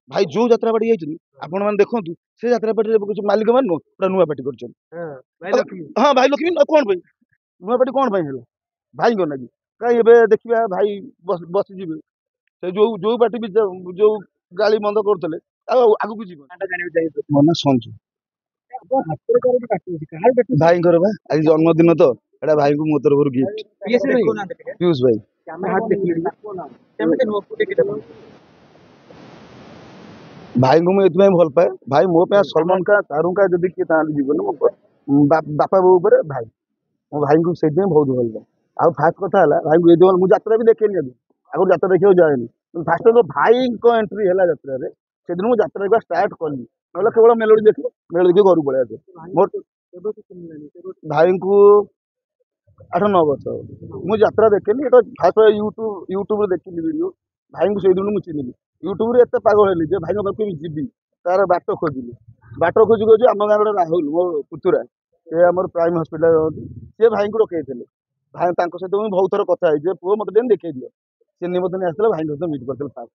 भाई जो यात्रा पार्टी जाइछन आपण माने देखंतु से यात्रा पार्टी रे कुछ मालिक मान नो पूरा नुआ पार्टी करछन। भाई लक्ष्मी हां भाई लक्ष्मी न कोन भाई नुआ पार्टी कोन भाई हेला भाई को नागी काई एबे देखिबा भाई बस जिबे से जो पार्टी भी जो गाली बंद करतले आगु को जीवन नाटा जानिबे चाहिए मना संजू तो हाତରେ कर भी काटू काहे काटू भाई कर बा आज जन्मदिन तो एटा भाई को मो तरफ गिफ्ट ये से देखो ना देखिए पीयूष भाई कैमरा हाथ देख लीजिए केमते नो को देखि देखो भाई को मैं इतने भल पाए भाई मो पे सलमान का शाहरुख का जदि किए तान जीवन मो बापा बो ऊपर भाई मो भाई को से बहुत भल पाए आ फास्ट कथा हला भाई को ये मु यात्रा भी देखेनी अभी आगु यात्रा देखियो जाएनी फास्ट तो भाई को एंट्री हला यात्रा रे से दिन मु यात्रा का स्टार्ट करली नले केवल मेलोडी देखि मेलोडी के घर पड़े आते मोर केबो तो सुनलानी केबो भाई को 8-9 वर्ष मु यात्रा देखेनी एटा फास्ट यूट्यूब रे देखिली वीडियो भाई को से दिन मु चिनिली यूट्यूब रे एते पागल हेली जे भाई को पाखु जीबी तार बाट खोजिली बाट खोजु खोजु आम गाँव राहुल मो पुतुरा से आम प्राइम हस्पिटाल सी भाई को रखे भाई सहित मुझे बहुत थर कथा है पुओ मत देखे दियो सी निमंत्रण आसला भाई सहित मीट करते फास्ट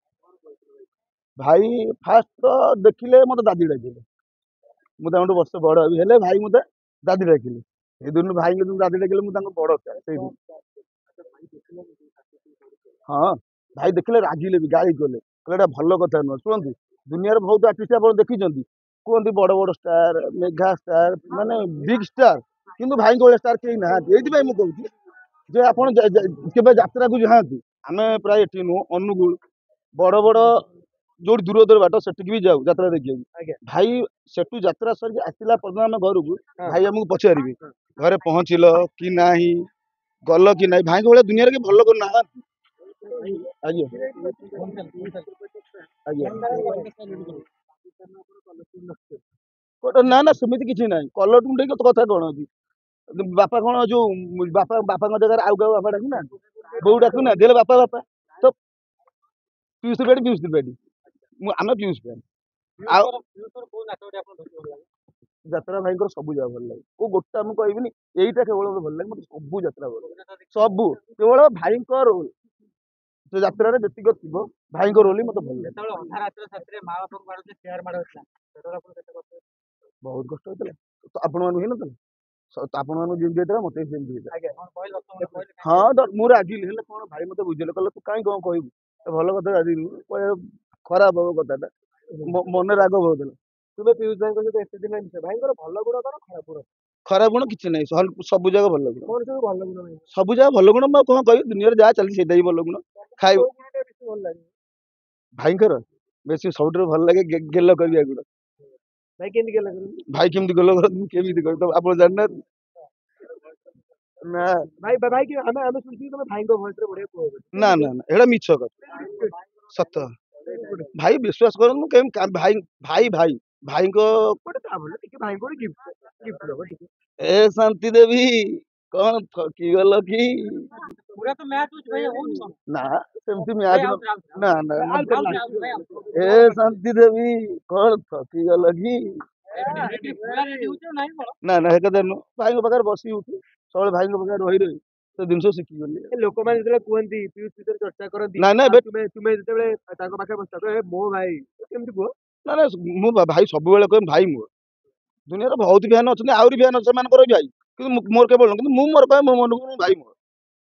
भाई फास्ट तो देखिले मत दादी डाकिले मुझे वर्ष बड़ हेले भाई मत दादी डाकिले ये दिन भाई को दादी डाकिले मुझे बड़ से हाँ भाई देखिले रागिले भी गाड़ी कले कहले भल कथा नुह शुणु दुनिया बहुत आर्टिस्ट आप देखी कहते बड़ बड़ स्टार मेगा स्टार माने बिग स्टार किंतु भाई को स्टार कहीं ना ये कहूँ जे आप यात्रा को जातु आम प्राय ये नुह अनुगुल बड़ बड़ जो दूर दूर बाट से भी जाऊ यात्रा देखिए भाई सेठू यात्रा सर आसला पर्यटन आम घर को भाई आमको पचारे घरे पहुँचल कि ना गल कि ना भाई को दुनिया के भल करना आज्ञा आज्ञा ना ना सेमती किसी ना कलर टुंडे तो कथा कौन अच्छी बापा कौन जो बापा बापा जगह आउ क्या बापा डाकू ना बो डाकू ना दिले बापा बापा तो पीयूष त्रिपाठी आम पीयूष फैन यात्रा भाई सब जगह भल लगे को गोटा मुझे कहबी यहीटा केवल मत भल लगे मतलब सब यात्रा भल सब केवल भाई रोल जो यात्रा जी थी भाई रोल ही मतलब भल लगे बहुत कष्ट होता तो आपण मान ना आपण मान जेमती होता मत सेमती हाँ मुझे रागिली है कौन भाई मत बुझे कहले तू कहीं कौन कहबू भल कथा रागिलु खराब हम कथा मन राग बहुत तुमे पीयूष भाई को एते दिन मिसे भाई को भल गुण कर खराब गुण खराब गुण किसी ना सब जगह भल गुण कोन सब भल गुण नहीं सब जगह भल गुण मैं कौन कह दुनिया जहाँ चलती से भल गुण खाई बेसी भल लागे भाई बेस सब भल लगे गेल कर भाई केंदी गेला करू भाई केमती गल केमी कर आप जानना ना भाई भाई कि हमें हमें सुनती तुम भाई को वॉइस रे बढ़िया को ना ना ना एड़ा मिछ कर सत भाई विश्वास करनु केम भाई भाई भाई भाई को कोटे ता बोले ठीक भाई को गिफ्ट गिफ्ट दबो ठीक ए शांति देवी कौन थकी गल की पूरा तो मैच उस भाई हो ना सेमती मैच ना ना ए शांति देवी कौन थकी गल की ना ना हेका देनु भाई को पाकर बसी उठी सब भाई को पाकर रही रही तो दिन शिखी गली लोक माने जेतले कुहंती पीयूष विषय चर्चा करंती ना ना तुमे तुमे जेतले ताको पाखे बसता तो ए मो भाई केमती को ना ना मु भाई सब बेले कहम भाई मोर दुनिया रे बहुत फैन अछन आउरी फैन अछ मान कर भाई कि मोर के बोल कि मु मोर कह मो मन को भाई मोर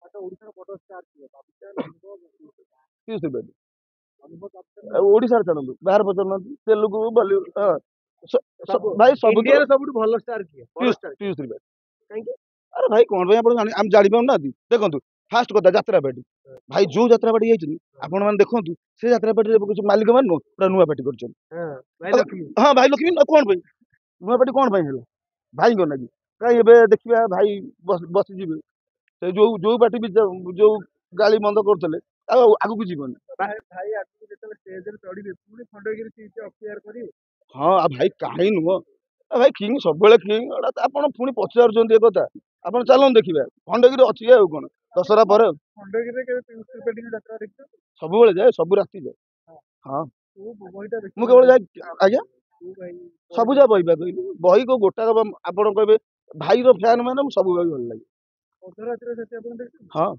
अच्छा ओडिसा रो बड़ स्टार किए किस बे ओडिसा चलंदु बाहर पचन तेलुगु बॉलीवुड भाई सब इंडिया रो सबुठ भलो स्टार किए पीयूष त्रिपाठी थैंक यू अरे भाई कौन भाई आप आम जानी पाऊँ ना देखो फास्ट कथा यात्रा पार्टी भाई जो यात्रा पार्टी जाइछन आपण माने देखंतु से यात्रा पार्टी रे कुछ मालिक मान नो पूरा नुआ पार्टी करछन भाई लक्ष्मी हां भाई लक्ष्मी कौन भाई नुआ पार्टी कौन भाई हेला भाई को नागी काई एबे देखिबा भाई बस जिबे से जो पार्टी भी जो गाली बंद करतले आगु को जीवन भाई भाई आगु जेतले स्टेज रे चढ़ीबे पूरी खंडगिरी सीट अफियर करी हाँ भाई कहीं नुह भाई किंग सब किंग आप पुणी पचार कथा आप चलन देखिए खंडगिरी अच्छी है कौन दशहरा पर खंडगिरी रे केबे पीयूष त्रिपाठी की यात्रा देखछ सब जाए सब राति जाए हाँ तू बहिटा देख मु केवल जाए आज्ञा तू भाई सब जा बही कहली बही को गोटा आप कहे भाई फैन मैंने सब बही भल लगे अधरात्रि से अपन देख हाँ